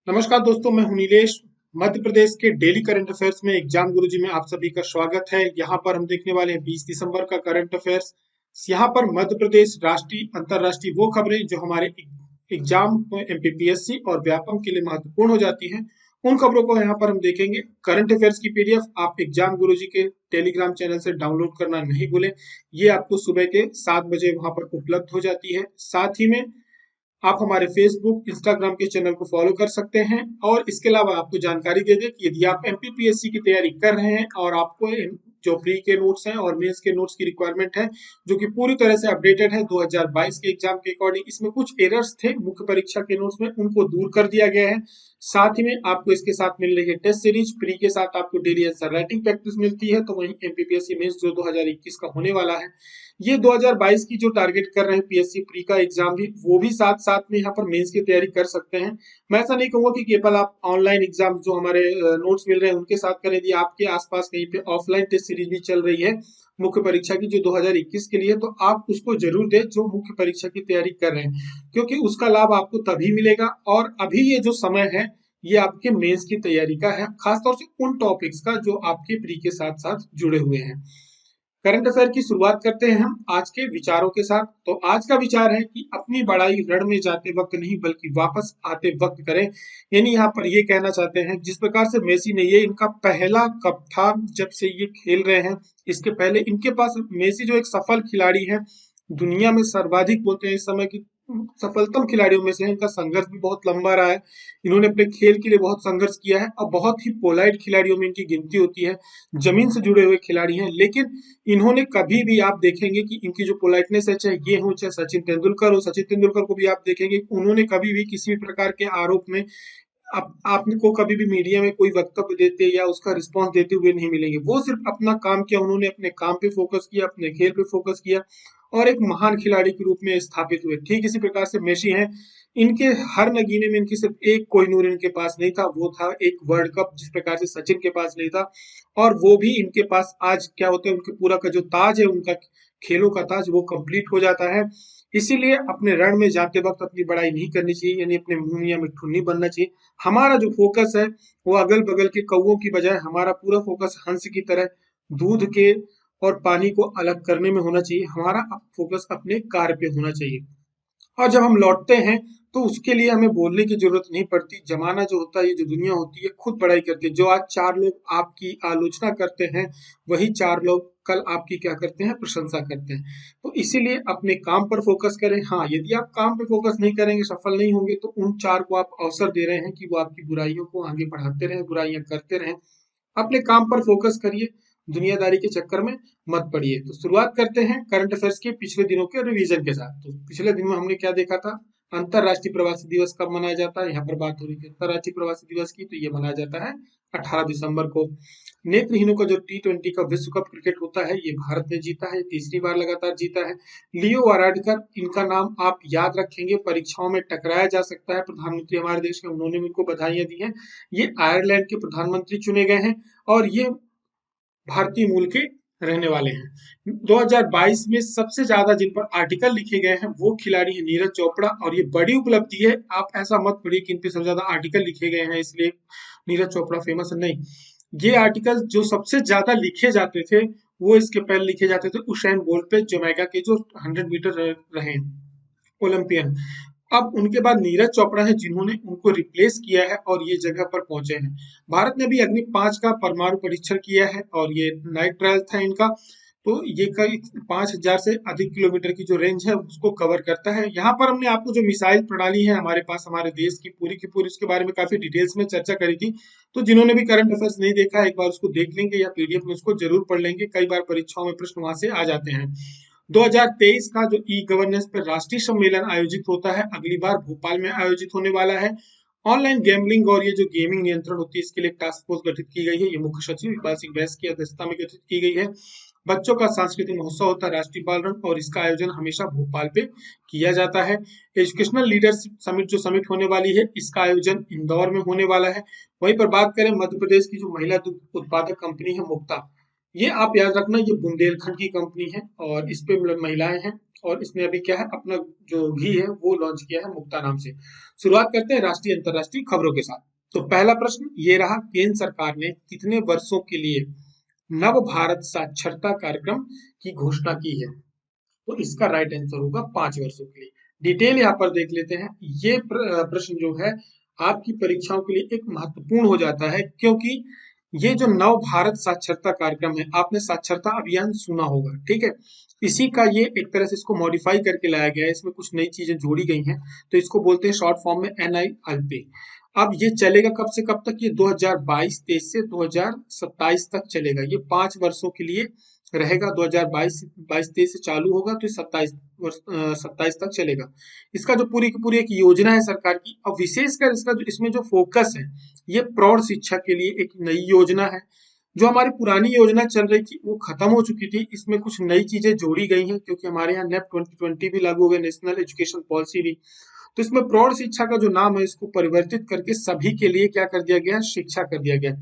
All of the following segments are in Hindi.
नमस्कार दोस्तों, मैं हूं नीलेश। मध्य प्रदेश के डेली करंट अफेयर्स में एग्जाम गुरुजी में आप सभी का स्वागत है। यहाँ पर हम देखने वाले हैं 20 दिसंबर का करंट अफेयर्स। यहाँ पर मध्य प्रदेश राष्ट्रीय अंतरराष्ट्रीय वो खबरें जो हमारे एग्जाम एमपीपीएससी और व्यापम के लिए महत्वपूर्ण हो जाती हैं, उन खबरों को यहाँ पर हम देखेंगे। करंट अफेयर्स की पीडीएफ आप एग्जाम गुरुजी के टेलीग्राम चैनल से डाउनलोड करना नहीं भूलें। ये आपको सुबह के 7 बजे वहां पर उपलब्ध हो जाती है। साथ ही में आप हमारे फेसबुक, इंस्टाग्राम के चैनल को फॉलो कर सकते हैं। और इसके अलावा आपको जानकारी दे दें कि यदि आप एमपीपीएससी की तैयारी कर रहे हैं और आपको जो प्री के नोट्स हैं और मेंस के नोट्स की रिक्वायरमेंट है, जो कि पूरी तरह से अपडेटेड है 2022 के एग्जाम के अकॉर्डिंग, इसमें कुछ एरर्स थे मुख्य परीक्षा के नोट्स में, उनको दूर कर दिया गया है। साथ ही में आपको इसके साथ मिल रही है टेस्ट सीरीज। प्री के साथ आपको डेली आंसर राइटिंग प्रैक्टिस मिलती है। तो वहीं एमपीपीएससी मेंस जो 2021 का होने वाला है, ये 2022 की जो टारगेट कर रहे हैं पीएससी प्री का एग्जाम भी, वो भी साथ साथ में यहाँ पर मेंस की तैयारी कर सकते हैं। मैं ऐसा नहीं कहूंगा कि केवल आप ऑनलाइन एग्जाम जो हमारे नोट्स मिल रहे हैं उनके साथ करें। यदि आपके आसपास कहीं पे ऑफलाइन टेस्ट सीरीज भी चल रही है मुख्य परीक्षा की जो 2021 के लिए, तो आप उसको जरूर दें जो मुख्य परीक्षा की तैयारी कर रहे हैं, क्योंकि उसका लाभ आपको तभी मिलेगा। और अभी ये जो समय है, ये आपके मेंस की तैयारी का है, खासतौर से उन टॉपिक्स का जो आपके प्री के साथ साथ जुड़े हुए हैं। करंट अफेयर की शुरुआत करते हैं हम आज के विचारों के साथ। तो आज का विचार है कि अपनी बड़ाई रण में जाते वक्त नहीं बल्कि वापस आते वक्त करें। यानी यहाँ पर ये कहना चाहते हैं, जिस प्रकार से मेसी ने, ये इनका पहला कप था जब से ये खेल रहे हैं। इसके पहले इनके पास मेसी जो एक सफल खिलाड़ी है, दुनिया में सर्वाधिक बोलते हैं इस समय की सफलतम खिलाड़ियों में से है। इनका संघर्ष भी बहुत लंबा रहा है। इन्होंने अपने खेल के लिए बहुत संघर्ष किया है और बहुत ही पोलाइट खिलाड़ियों में इनकी गिनती होती है, जमीन से जुड़े हुए खिलाड़ी हैं। लेकिन इन्होंने कभी भी, आप देखेंगे कि इनकी जो पोलाइटनेस है, चाहे ये हो चाहे सचिन तेंदुलकर हो, सचिन तेंदुलकर को भी आप देखेंगे उन्होंने कभी भी किसी भी प्रकार के आरोप में आपको कभी भी मीडिया में कोई वक्तव्य देते या उसका रिस्पांस देते हुए नहीं मिलेंगे। वो सिर्फ अपना काम किया, उन्होंने अपने काम पे फोकस किया, अपने खेल पे फोकस किया और एक महान खिलाड़ी के रूप में स्थापित हुए। ठीक इसी प्रकार से मेसी हैं। इनके हर नगीने में इनकी सिर्फ एक कोहिनूर इनके पास नहीं था, वो था एक वर्ल्ड कप, जिस प्रकार से सचिन के पास नहीं था। और वो भी इनके पास आज क्या होता है, उनके पूरा का जो ताज है, उनका खेलों का ताज, वो कंप्लीट हो जाता है। इसीलिए अपने रण में जाते वक्त अपनी बड़ाई नहीं करनी चाहिए, यानी अपने मुंह या मिट्ठू नहीं बनना चाहिए। हमारा जो फोकस है वो अगल बगल के कौओं की बजाय हमारा पूरा फोकस हंस की तरह दूध के और पानी को अलग करने में होना चाहिए। हमारा फोकस अपने कार्य पे होना चाहिए। और जब हम लौटते हैं तो उसके लिए हमें बोलने की जरूरत नहीं पड़ती। जमाना जो होता है, ये जो दुनिया होती है, खुद बड़ाई करती है। जो आज 4 लोग आपकी आलोचना करते हैं, वही 4 लोग कल आपकी क्या करते हैं, प्रशंसा करते हैं। तो इसीलिए अपने काम पर फोकस करें। हाँ, यदि आप काम पे फोकस नहीं करेंगे, सफल नहीं होंगे, तो उन 4 को आप अवसर दे रहे हैं कि वो आपकी बुराइयों को आगे बढ़ाते रहें, बुराइयां करते रहें। अपने काम पर फोकस करिए, दुनियादारी के चक्कर में मत पड़िए। तो शुरुआत करते हैं करंट अफेयर्स के पिछले दिनों के रिवीजन के साथ। तो पिछले दिन में हमने क्या देखा था, अंतरराष्ट्रीय प्रवासी दिवस कब मनाया जाता है, यहाँ पर बात हो रही थी अंतरराष्ट्रीय प्रवासी दिवस की। तो ये मनाया जाता है 18 दिसंबर को। नेत्रहीनों का जो T20 का विश्व कप क्रिकेट होता है, ये भारत ने जीता है, तीसरी बार लगातार जीता है। लियो वाराडकर, इनका नाम आप याद रखेंगे, परीक्षाओं में टकराया जा सकता है, प्रधानमंत्री हमारे देश के, उन्होंने भी उनको बधाइयां दी हैं। ये आयरलैंड के प्रधानमंत्री चुने गए हैं और ये भारतीय मूल के रहने वाले हैं। 2022 में सबसे ज्यादा जिन पर आर्टिकल लिखे गए हैं वो खिलाड़ी हैं नीरज चोपड़ा, और ये बड़ी उपलब्धि है। आप ऐसा मत पढ़िए कि इन पे सबसे ज्यादा आर्टिकल लिखे गए हैं इसलिए नीरज चोपड़ा फेमस है, नहीं। ये आर्टिकल जो सबसे ज्यादा लिखे जाते थे, वो इसके पहले लिखे जाते थे उसेन बोल्ट पे, जमैका के जो 100 मीटर रहे ओलंपियन। अब उनके बाद नीरज चोपड़ा है जिन्होंने उनको रिप्लेस किया है और ये जगह पर पहुंचे हैं। भारत ने भी अग्नि 5 का परमाणु परीक्षण किया है और ये नाइट ट्रायल था इनका। तो ये कई 5,000 से अधिक किलोमीटर की जो रेंज है उसको कवर करता है। यहाँ पर हमने आपको जो मिसाइल प्रणाली है हमारे पास, हमारे देश की पूरी, उसके बारे में काफी डिटेल्स में चर्चा करी थी। तो जिन्होंने भी करंट अफेयर्स नहीं देखा, एक बार उसको देख लेंगे या पीडीएफ में उसको जरूर पढ़ लेंगे। कई बार परीक्षाओं में प्रश्न वहां से आ जाते हैं। 2023 का जो ई गवर्नेंस पर राष्ट्रीय सम्मेलन आयोजित होता है, अगली बार भोपाल में आयोजित होने वाला है। ऑनलाइन गैम्बलिंग और ये जो गेमिंग नियंत्रण होती है, इसके लिए एक टास्क फोर्स गठित की गई है। ये मुख्य सचिव इकबाल सिंह बैस की अध्यक्षता में गठित की गई है। बच्चों का सांस्कृतिक महोत्सव होता है राष्ट्रीय बाल रंग, और इसका आयोजन हमेशा भोपाल पे किया जाता है। एजुकेशनल लीडरशिप समिट जो समिट होने वाली है, इसका आयोजन इंदौर में होने वाला है। वहीं पर बात करें मध्य प्रदेश की जो महिला दुग्ध उत्पादक कंपनी है मुक्ता, ये आप याद रखना, ये बुंदेलखंड की कंपनी है और इस पे महिलाएं हैं। और इसने अभी क्या है, अपना जो घी है वो लॉन्च किया है मुक्ता नाम से। शुरुआत करते हैं राष्ट्रीय अंतर्राष्ट्रीय खबरों के साथ। तो पहला प्रश्न ये रहा, केंद्र सरकार ने कितने वर्षों के लिए नव भारत साक्षरता कार्यक्रम की घोषणा की है? तो इसका राइट आंसर होगा 5 वर्षों के लिए। डिटेल यहाँ पर देख लेते हैं। ये प्रश्न जो है आपकी परीक्षाओं के लिए एक महत्वपूर्ण हो जाता है, क्योंकि ये जो नव भारत साक्षरता कार्यक्रम है, आपने साक्षरता अभियान सुना होगा, ठीक है। इसी का ये एक तरह से इसको मॉडिफाई करके लाया गया है, इसमें कुछ नई चीजें जोड़ी गई हैं। तो इसको बोलते हैं शॉर्ट फॉर्म में NILP। अब ये चलेगा कब से कब तक? ये 2022-23 से 2027 तक चलेगा। ये 5 वर्षों के लिए रहेगा। 2022-23 से चालू होगा तो 27 तक चलेगा। इसका जो पूरी की पूरी एक योजना है सरकार की। अब विशेषकर इसका जो इसमें जो फोकस है, ये प्रौढ़ शिक्षा के लिए एक नई योजना है। जो हमारी पुरानी योजना चल रही थी वो खत्म हो चुकी थी। इसमें कुछ नई चीजें जोड़ी गई हैं, क्योंकि हमारे यहाँ NEP 2020 भी लागू हो गया, नेशनल एजुकेशन पॉलिसी भी। तो इसमें प्रौढ़ शिक्षा का जो नाम है इसको परिवर्तित करके सभी के लिए क्या कर दिया गया? शिक्षा कर दिया गया।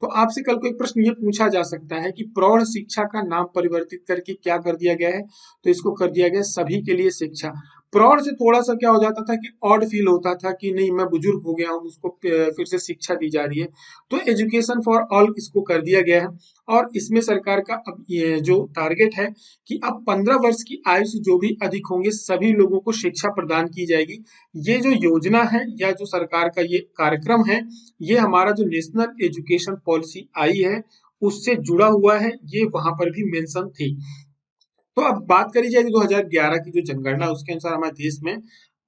तो आपसे कल को एक प्रश्न ये पूछा जा सकता है कि प्रौढ़ शिक्षा का नाम परिवर्तित करके क्या कर दिया गया है? तो इसको कर दिया गया सभी के लिए शिक्षा। प्रौढ़ से थोड़ा सा क्या हो जाता था कि ऑड फील होता था कि नहीं, मैं बुजुर्ग हो गया हूँ, उसको फिर से शिक्षा दी जा रही है। तो एजुकेशन फॉर ऑल इसको कर दिया गया है। और इसमें सरकार का अब ये जो टारगेट है कि अब 15 वर्ष की आयु से जो भी अधिक होंगे सभी लोगों को शिक्षा प्रदान की जाएगी। ये जो योजना है या जो सरकार का ये कार्यक्रम है, ये हमारा जो नेशनल एजुकेशन पॉलिसी आई है उससे जुड़ा हुआ है। ये वहां पर भी मेंशन थी। तो अब बात करी जाए 2011 की जो जनगणना, उसके अनुसार हमारे देश में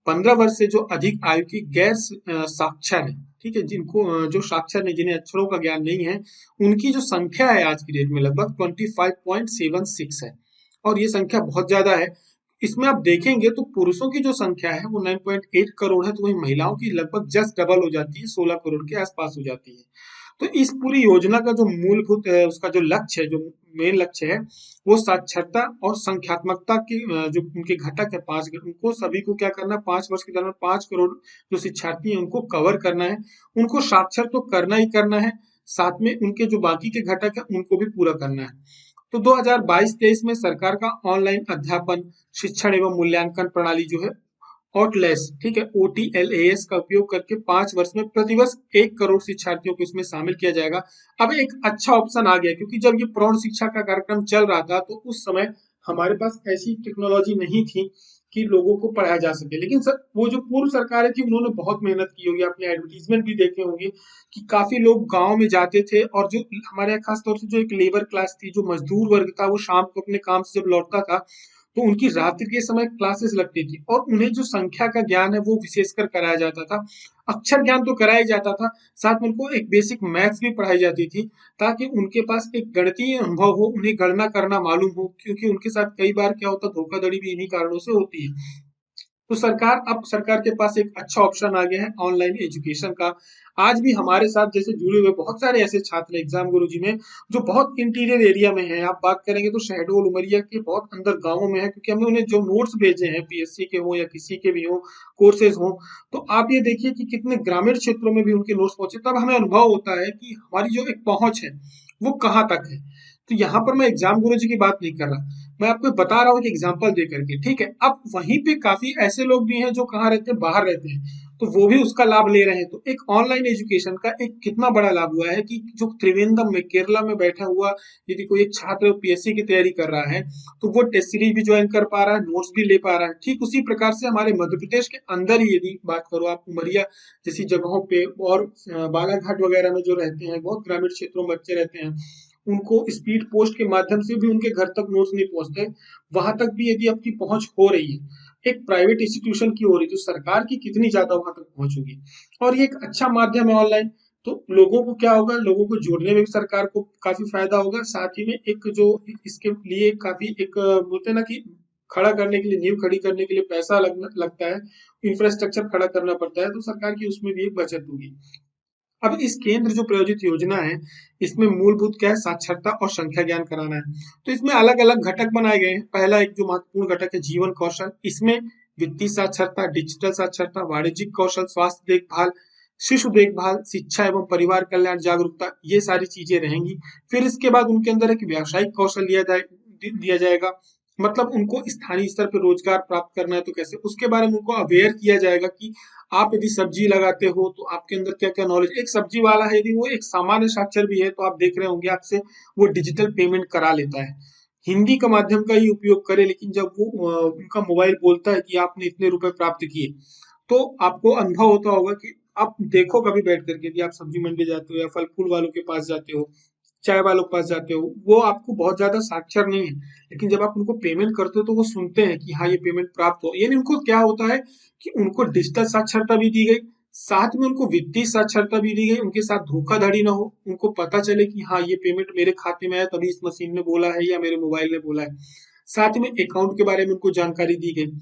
15 वर्ष से जो अधिक आयु की गैर साक्षर है, ठीक है, जिनको जो साक्षर नहीं, जिन्हें अक्षरों का ज्ञान नहीं है, उनकी जो संख्या है आज की डेट में लगभग 25.76 है। और ये संख्या बहुत ज्यादा है। इसमें आप देखेंगे तो पुरुषों की जो संख्या है वो 9.8 करोड़ है, तो वही महिलाओं की लगभग जस्ट डबल हो जाती है, 16 करोड़ के आसपास हो जाती है। तो इस पूरी योजना का जो मूलभूत उसका जो लक्ष्य है, जो मेन लक्ष्य है, वो साक्षरता और संख्यात्मकता के जो उनके घटक है 5, उनको सभी को क्या करना है, 5 वर्ष के दौरान 5 करोड़ जो शिक्षार्थी हैं उनको कवर करना है। उनको साक्षर तो करना ही करना है, साथ में उनके जो बाकी के घटक है उनको भी पूरा करना है। तो 2022-23 में सरकार का ऑनलाइन अध्यापन, शिक्षण एवं मूल्यांकन प्रणाली जो है ऑटलेस, ठीक है, OTLAS का उपयोग करके 5 वर्ष में प्रतिवर्ष 1 करोड़ शिक्षार्थियों को इसमें शामिल किया जाएगा। अब एक अच्छा ऑप्शन आ गया, क्योंकि जब ये प्रौढ़ शिक्षा का कार्यक्रम चल रहा था तो उस समय हमारे पास ऐसी टेक्नोलॉजी नहीं थी कि लोगों को पढ़ाया जा सके। लेकिन सर, वो जो पूर्व सरकारें थी उन्होंने बहुत मेहनत की होगी। आपने एडवर्टीजमेंट भी देखे होंगे कि काफी लोग गांव में जाते थे, और जो हमारे यहाँ खासतौर से जो एक लेबर क्लास थी, जो मजदूर वर्ग था, वो शाम को अपने काम से जब लौटता था तो उनकी रात्रि के समय क्लासेस लगती थी, और उन्हें जो संख्या का ज्ञान है वो विशेषकर कराया जाता था। अक्षर ज्ञान तो कराया जाता था, साथ में उनको एक बेसिक मैथ्स भी पढ़ाई जाती थी, ताकि उनके पास एक गणितीय अनुभव हो, उन्हें गणना करना मालूम हो, क्योंकि उनके साथ कई बार क्या होता, धोखाधड़ी भी इन्हीं कारणों से होती है। तो सरकार के पास एक अच्छा ऑप्शन आ गया है ऑनलाइन एजुकेशन का। आज भी हमारे साथ जैसे जुड़े हुए बहुत सारे ऐसे छात्र हैं एग्जाम गुरुजी में, जो बहुत इंटीरियर एरिया में हैं। आप बात करेंगे तो शहडोल उमरिया के बहुत अंदर गांवों में है, क्योंकि हमने उन्हें जो नोट्स भेजे हैं PSC के हो या किसी के भी हो, कोर्सेज हो, तो आप ये देखिए कि कितने ग्रामीण क्षेत्रों में भी उनके नोट्स पहुंचे। तब हमें अनुभव होता है कि हमारी जो एक पहुंच है वो कहाँ तक है। तो यहाँ पर मैं एग्जाम गुरुजी की बात नहीं कर रहा, मैं आपको बता रहा हूँ कि एग्जाम्पल दे करके, ठीक है। अब वहीं पे काफी ऐसे लोग भी हैं जो कहाँ रहते हैं, बाहर रहते हैं, तो वो भी उसका लाभ ले रहे हैं। तो एक ऑनलाइन एजुकेशन का एक कितना बड़ा लाभ हुआ है कि जो त्रिवेंद्रम में, केरला में बैठा हुआ यदि कोई एक छात्र PSC की तैयारी कर रहा है, तो वो टेस्ट सीरीज भी ज्वाइन कर पा रहा है, नोट्स भी ले पा रहा है। ठीक उसी प्रकार से हमारे मध्य प्रदेश के अंदर ही यदि बात करो आप, उमरिया जैसी जगहों पे और बालाघाट वगैरह में जो रहते हैं, बहुत ग्रामीण क्षेत्रों में बच्चे रहते हैं, उनको स्पीड पोस्ट के माध्यम से भी उनके घर तक नोट्स नहीं पहुंचते। वहां तक भी यदि आपकी पहुंच हो रही है एक प्राइवेट इंस्टीट्यूशन की हो रही है, तो सरकार की कितनी ज्यादा वहां तक पहुंच होगी। और ये एक अच्छा माध्यम है ऑनलाइन। तो लोगों को क्या होगा, लोगों को जोड़ने में भी सरकार को काफी फायदा होगा। साथ ही में एक जो इसके लिए काफी एक बोलते हैं ना कि खड़ा करने के लिए, नींव खड़ी करने के लिए पैसा लगता है, इंफ्रास्ट्रक्चर खड़ा करना पड़ता है, तो सरकार की उसमें भी एक बचत होगी। अब इस केंद्र जो प्रायोजित योजना है, इसमें मूलभूत क्या है, साक्षरता और संख्या ज्ञान कराना है। तो इसमें अलग अलग घटक बनाए गए हैं। पहला एक जो महत्वपूर्ण घटक है जीवन कौशल, इसमें वित्तीय साक्षरता, डिजिटल साक्षरता, वाणिज्यिक कौशल, स्वास्थ्य देखभाल, शिशु देखभाल, शिक्षा एवं परिवार कल्याण जागरूकता, ये सारी चीजें रहेंगी। फिर इसके बाद उनके अंदर एक व्यावसायिक कौशल दिया जाएगा, मतलब उनको स्थानीय स्तर पर रोजगार प्राप्त करना है तो कैसे, उसके बारे में उनको अवेयर किया जाएगा कि आप यदि सब्जी लगाते हो तो आपके अंदर क्या क्या नॉलेज, एक सब्जी वाला है यदि वो एक सामान्य साक्षर भी है तो आप देख रहे होंगे आपसे वो डिजिटल पेमेंट करा लेता है। हिंदी का माध्यम का ही उपयोग करे, लेकिन जब वो उनका मोबाइल बोलता है कि आपने इतने रुपए प्राप्त किए, तो आपको अनुभव होता होगा कि आप देखो कभी बैठ करके कि आप सब्जी मंडी जाते हो या फल फूल वालों के पास जाते हो, चाय वालों के पास जाते हो, वो आपको बहुत ज्यादा साक्षर नहीं है, लेकिन जब आप उनको पेमेंट करते हो तो वो सुनते हैं कि हाँ ये पेमेंट प्राप्त हो, यानी उनको क्या होता है कि उनको डिजिटल साक्षरता भी दी गई, साथ में उनको वित्तीय साक्षरता भी दी गई, उनके साथ धोखाधड़ी ना हो, उनको पता चले कि हाँ ये पेमेंट मेरे खाते में आया तभी इस मशीन ने बोला है या मेरे मोबाइल ने बोला है, साथ में अकाउंट के बारे में उनको जानकारी दी गई।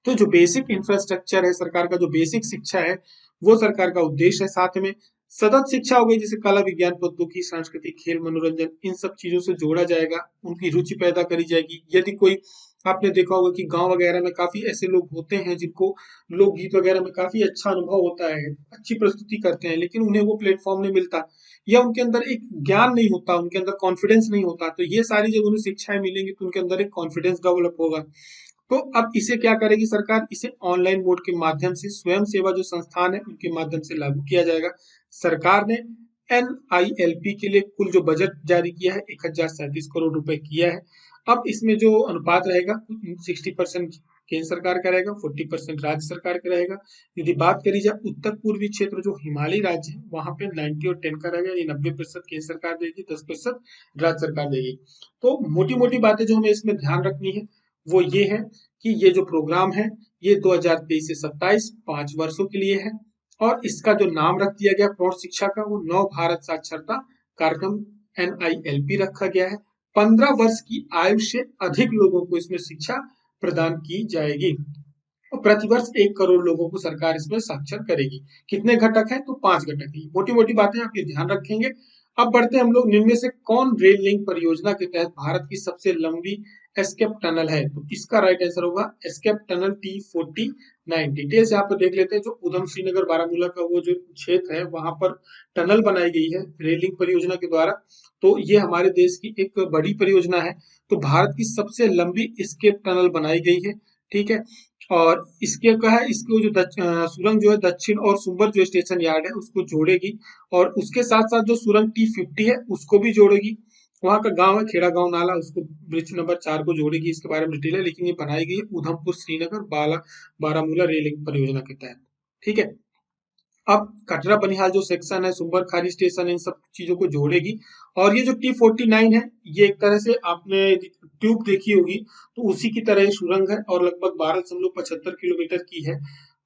तो जो बेसिक इंफ्रास्ट्रक्चर है, सरकार का जो बेसिक शिक्षा है, वो सरकार का उद्देश्य है। साथ में सतत शिक्षा हो गई, जैसे कला, विज्ञान, प्रौद्योगिकी, सांस्कृतिक, खेल, मनोरंजन, इन सब चीजों से जोड़ा जाएगा, उनकी रुचि पैदा करी जाएगी। यदि कोई, आपने देखा होगा कि गांव वगैरह में काफी ऐसे लोग होते हैं जिनको लोकगीत वगैरह में काफी अच्छा अनुभव होता है, अच्छी प्रस्तुति करते हैं, लेकिन उन्हें वो प्लेटफॉर्म नहीं मिलता या उनके अंदर एक ज्ञान नहीं होता, उनके अंदर कॉन्फिडेंस नहीं होता। तो ये सारी जब उन्हें शिक्षाएं मिलेंगी तो उनके अंदर एक कॉन्फिडेंस डेवलप होगा। तो अब इसे क्या करेगी सरकार, इसे ऑनलाइन मोड के माध्यम से स्वयं सेवा जो संस्थान है उनके माध्यम से लागू किया जाएगा। सरकार ने एनआईएलपी के लिए कुल जो बजट जारी किया है 1037 करोड़ रुपए किया है। अब इसमें जो अनुपात रहेगा 60% केंद्र सरकार का रहेगा, 40% राज्य सरकार का रहेगा। यदि बात करी जाए उत्तर पूर्वी क्षेत्र जो हिमालयी राज्य है वहां पे 90 और 10 का रहेगा, ये 90% केंद्र सरकार देगी, 10% राज्य सरकार देगी। तो मोटी मोटी बातें जो हमें इसमें ध्यान रखनी है वो ये है कि ये जो प्रोग्राम है ये 2023 से 27 5 वर्षों के लिए है, और इसका जो नाम रख दिया गया प्रौढ़ शिक्षा का वो नव भारत साक्षरता कार्यक्रम एनआईएलपी रखा गया है। 15 वर्ष की आयु से अधिक लोगों को इसमें शिक्षा प्रदान की जाएगी और प्रतिवर्ष 1 करोड़ लोगों को सरकार इसमें साक्षर करेगी। कितने घटक हैं तो 5 घटक है। मोटी मोटी बातें आप ये ध्यान रखेंगे। अब बढ़ते हैं हम लोग, निम्न में से कौन रेल लिंक परियोजना के तहत भारत की सबसे लंबी एस्केप टनल है, तो इसका राइट आंसर होगा एस्केप टनल T49। डिटेल्स यहाँ पर देख लेते हैं। जो उधम श्रीनगर बारामूला का वो जो क्षेत्र है वहां पर टनल बनाई गई है रेल लिंक परियोजना के द्वारा, तो ये हमारे देश की एक बड़ी परियोजना है। तो भारत की सबसे लंबी एस्केप टनल बनाई गई है, ठीक है। और इसके क्या है, इसको जो सुरंग जो है दक्षिण और सुंबर जो स्टेशन यार्ड है उसको जोड़ेगी, और उसके साथ साथ जो सुरंग T50 है उसको भी जोड़ेगी। वहां का गांव है खेड़ा गांव नाला, उसको ब्रिज नंबर 4 को जोड़ेगी। इसके बारे में डिटेल है, लेकिन ये बनाई गई है उधमपुर श्रीनगर बारामूला रेलिंग परियोजना के तहत, ठीक है। अब कटरा बनिहाल जो सेक्शन है, सुंबर खारी स्टेशन है, इन सब चीजों को जोड़ेगी। और ये जो T49 है ये एक तरह से आपने ट्यूब देखी होगी तो उसी की तरह ये सुरंग है और लगभग 12.75 किलोमीटर की है।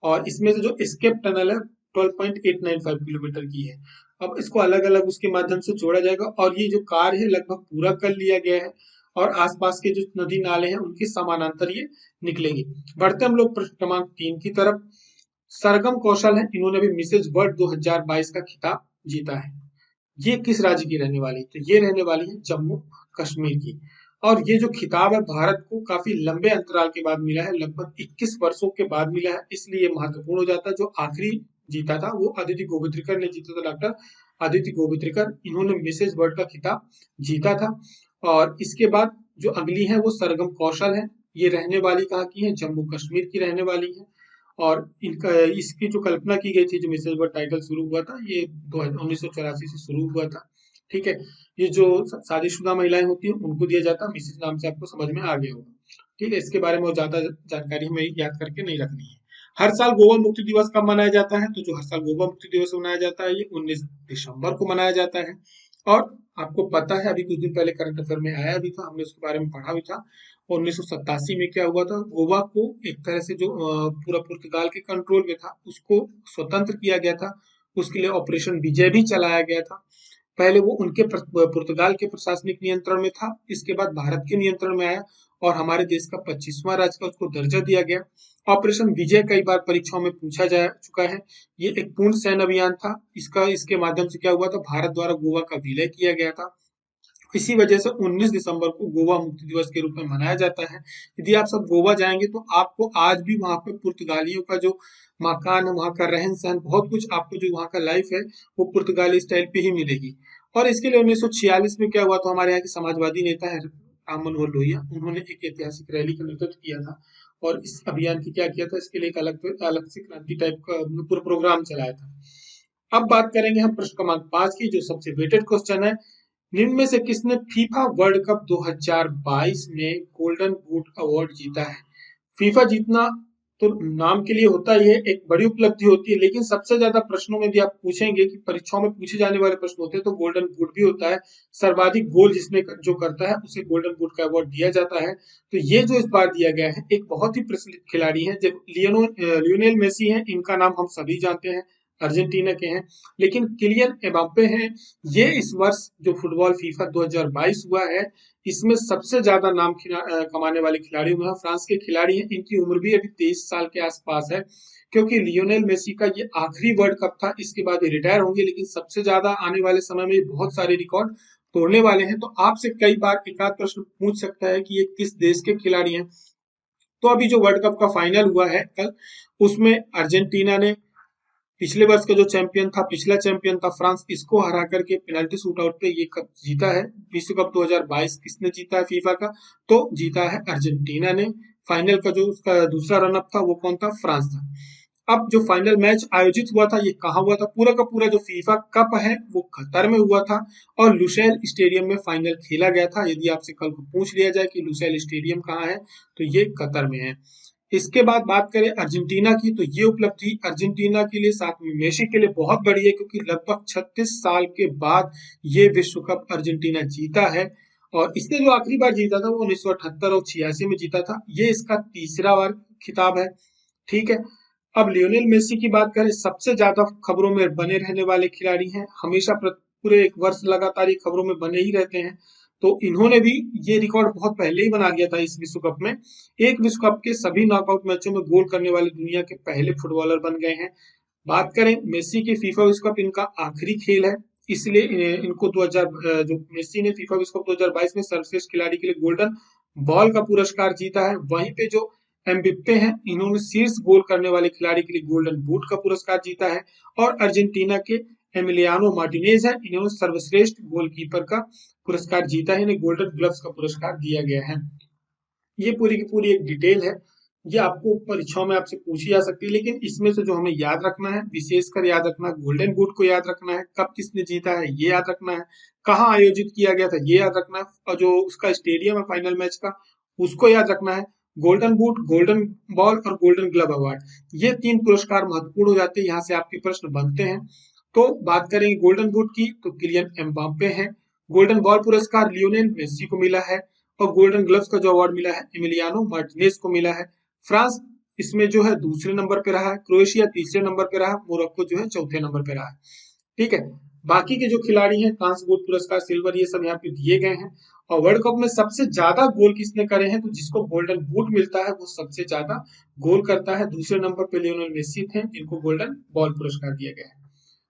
और इसमें से जो एस्केप टनल है 12.895 किलोमीटर की है। अब इसको अलग अलग उसके माध्यम से जोड़ा जाएगा, और ये जो कार्य है लगभग पूरा कर लिया गया है, और आसपास के जो नदी नाले हैं उनके समानांतर ये निकलेंगे। बढ़ते हम लोग प्रश्न क्रमांक 3 की तरफ। सरगम कौशल है, इन्होंने भी मिसेज वर्ल्ड 2022 का खिताब जीता है। ये किस राज्य की रहने वाली है, तो ये रहने वाली है जम्मू कश्मीर की। और ये जो खिताब है भारत को काफी लंबे अंतराल के बाद मिला है, लगभग 21 वर्षों के बाद मिला है, इसलिए महत्वपूर्ण हो जाता है। जो आखिरी जीता था वो अदिति गोवित्रिकर ने जीता था, डॉक्टर अदिति गोवित्रिकर, इन्होंने मिसेज वर्ल्ड का खिताब जीता था। और इसके बाद जो अगली है वो सरगम कौशल है, ये रहने वाली कहाँ की है, जम्मू कश्मीर की रहने वाली है। और इनका इसकी जो कल्पना की गई थी, जो मिसेज वर्ल्ड टाइटल शुरू हुआ था ये 1984 से शुरू हुआ था, ठीक है। ये जो शादीशुदा महिलाएं होती हैं उनको दिया जाता है मिसेज नाम से, आपको समझ में आ गया होगा, ठीक है। इसके बारे में ज्यादा जानकारी हमें याद करके नहीं रखनी है। हर साल गोवा मुक्ति दिवस कब मनाया जाता है, तो जो हर साल गोवा मुक्ति दिवस मनाया जाता है ये 19 दिसंबर को मनाया जाता है। और आपको पता है अभी कुछ दिन पहले करंट अफेयर में आया भी था, हमने उसके बारे में पढ़ा भी था। 1987 में क्या हुआ था, गोवा को एक तरह से जो पूरा पुर्तगाल के कंट्रोल में था उसको स्वतंत्र किया गया था। उसके लिए ऑपरेशन विजय भी चलाया गया था। पहले वो उनके पुर्तगाल के प्रशासनिक नियंत्रण में था, इसके बाद भारत के नियंत्रण में आया और हमारे देश का 25वां राज्य का उसको दर्जा दिया गया। ऑपरेशन विजय कई बार परीक्षाओं में पूछा जा चुका है। ये एक पूर्ण सैन्य अभियान था। इसके माध्यम से क्या हुआ था, भारत द्वारा गोवा का विलय किया गया था। इसी वजह से 19 दिसंबर को गोवा मुक्ति दिवस के रूप में मनाया जाता है। यदि आप सब गोवा जाएंगे तो आपको आज भी वहां पे पुर्तगालियों का जो मकान है, वहां का रहन सहन, बहुत कुछ आपको जो वहां का लाइफ है वो पुर्तगाली स्टाइल पे ही मिलेगी। और इसके लिए 1946 में क्या हुआ, तो हमारे यहाँ के समाजवादी नेता है राम मनोहर लोहिया, उन्होंने एक ऐतिहासिक रैली का नेतृत्व किया था और इस अभियान की क्या किया था, इसके लिए एक अलग अलग से क्रांति टाइप का पूरा प्रोग्राम चलाया था। अब बात करेंगे हम प्रश्न क्रमांक 5 की, जो सबसे वेटेड क्वेश्चन है। निम्न में से किसने फीफा वर्ल्ड कप 2022 में गोल्डन बूट अवार्ड जीता है? फीफा जीतना तो नाम के लिए होता ही है, एक बड़ी उपलब्धि होती है, लेकिन सबसे ज्यादा प्रश्नों में भी आप पूछेंगे कि परीक्षाओं में पूछे जाने वाले प्रश्न होते हैं तो गोल्डन बूट भी होता है। सर्वाधिक गोल जिसने जो करता है उसे गोल्डन बूट का अवार्ड दिया जाता है। तो ये जो इस बार दिया गया है, एक बहुत ही प्रचलित खिलाड़ी है, जब लियोनेल मेसी है, इनका नाम हम सभी जानते हैं, अर्जेंटीना के हैं। लेकिन किलियन एम्बाप्पे हैं, ये इस वर्ष जो फुटबॉल फीफा 2022 हुआ है, इसमें सबसे ज्यादा नाम कमाने वाले खिलाड़ी हुए हैं, फ्रांस के खिलाड़ी हैं। इनकी उम्र भी अभी 23 साल के आसपास है, क्योंकि लियोनेल मेसी का ये आखिरी वर्ल्ड कप था, इसके बाद ये रिटायर होंगे, लेकिन सबसे ज्यादा आने वाले समय में बहुत सारे रिकॉर्ड तोड़ने वाले हैं। तो आपसे कई बार एक आध प्रश्न पूछ सकता है कि ये किस देश के खिलाड़ी हैं। तो अभी जो वर्ल्ड कप का फाइनल हुआ है कल, उसमें अर्जेंटीना ने पिछले वर्ष का जो चैंपियन था, पिछला चैंपियन था फ्रांस, इसको हरा करके पेनल्टी शूटआउट पे ये कप जीता है। विश्व कप 2022 किसने जीता है फीफा का? तो जीता है अर्जेंटीना ने। फाइनल का जो उसका दूसरा रनअप था वो कौन था? फ्रांस था। अब जो फाइनल मैच आयोजित हुआ था, ये कहाँ हुआ था? पूरा का पूरा जो फीफा कप है वो कतर में हुआ था और लुसेल स्टेडियम में फाइनल खेला गया था। यदि आपसे कल को पूछ लिया जाए कि लुसेल स्टेडियम कहाँ है, तो ये कतर में है। इसके बाद बात करें अर्जेंटीना की, तो ये उपलब्धि अर्जेंटीना के लिए, साथ में मेसी के लिए बहुत बड़ी है, क्योंकि लगभग 36 साल के बाद ये विश्व कप अर्जेंटीना जीता है। और इसने जो आखिरी बार जीता था वो 1978 और 86 में जीता था। ये इसका तीसरा बार खिताब है। ठीक है। अब लियोनेल मेसी की बात करें, सबसे ज्यादा खबरों में बने रहने वाले खिलाड़ी हैं, हमेशा पूरे एक वर्ष लगातार ये खबरों में बने ही रहते हैं। तो इन्होंने भी ये रिकॉर्ड बहुत पहले ही बना दिया था इस विश्व कप में। एक विश्व कप के सभी नॉकआउट मैचों में गोल करने वाले दुनिया के पहले फुटबॉलर बन गए हैं। बात करें मेसी की, फीफा विश्व कप इनका आखिरी खेल है, इसलिए इनको 2000 जो मेसी ने फीफा विश्व कप 2022 में सर्वश्रेष्ठ खिलाड़ी के लिए गोल्डन बॉल का पुरस्कार जीता है। वहीं पे जो एम्बिप्पे हैं, इन्होंने शीर्ष गोल करने वाले खिलाड़ी के लिए गोल्डन बूट का पुरस्कार जीता है। और अर्जेंटीना के एमिलियानो मार्टिनेज है, इन्होंने सर्वश्रेष्ठ गोलकीपर का पुरस्कार जीता है, इन्हें गोल्डन ग्लव्स का पुरस्कार दिया गया है। ये पूरी की पूरी एक डिटेल है, ये आपको परीक्षाओं में आपसे पूछी जा सकती है। लेकिन इसमें से जो हमें याद रखना है, विशेषकर याद रखना है, गोल्डन बूट को याद रखना है, कब किसने जीता है ये याद रखना है, कहाँ आयोजित किया गया था ये याद रखना है, और जो उसका स्टेडियम है फाइनल मैच का उसको याद रखना है। गोल्डन बूट, गोल्डन बॉल और गोल्डन ग्लव अवार्ड, ये तीन पुरस्कार महत्वपूर्ण हो जाते हैं, यहाँ से आपके प्रश्न बनते हैं। तो बात करेंगे गोल्डन बूट की, तो किलियन एम्बाप्पे हैं। गोल्डन बॉल पुरस्कार लियोनेल मेसी को मिला है। और गोल्डन ग्लव्स का जो अवार्ड मिला है एमिलियानो मार्टिनेज को मिला है। फ्रांस इसमें जो है दूसरे नंबर पे रहा है, क्रोएशिया तीसरे नंबर पे रहा, मोरक्को जो है चौथे नंबर पे रहा है। ठीक है। बाकी के जो खिलाड़ी हैं, कांस्य गोल्ड पुरस्कार, सिल्वर, ये सब यहाँ पे दिए गए हैं। और वर्ल्ड कप में सबसे ज्यादा गोल किसने करे हैं, तो जिसको गोल्डन बूट मिलता है वो सबसे ज्यादा गोल करता है। दूसरे नंबर पे लियोनेल मेसी थे, जिनको गोल्डन बॉल पुरस्कार दिया गया है।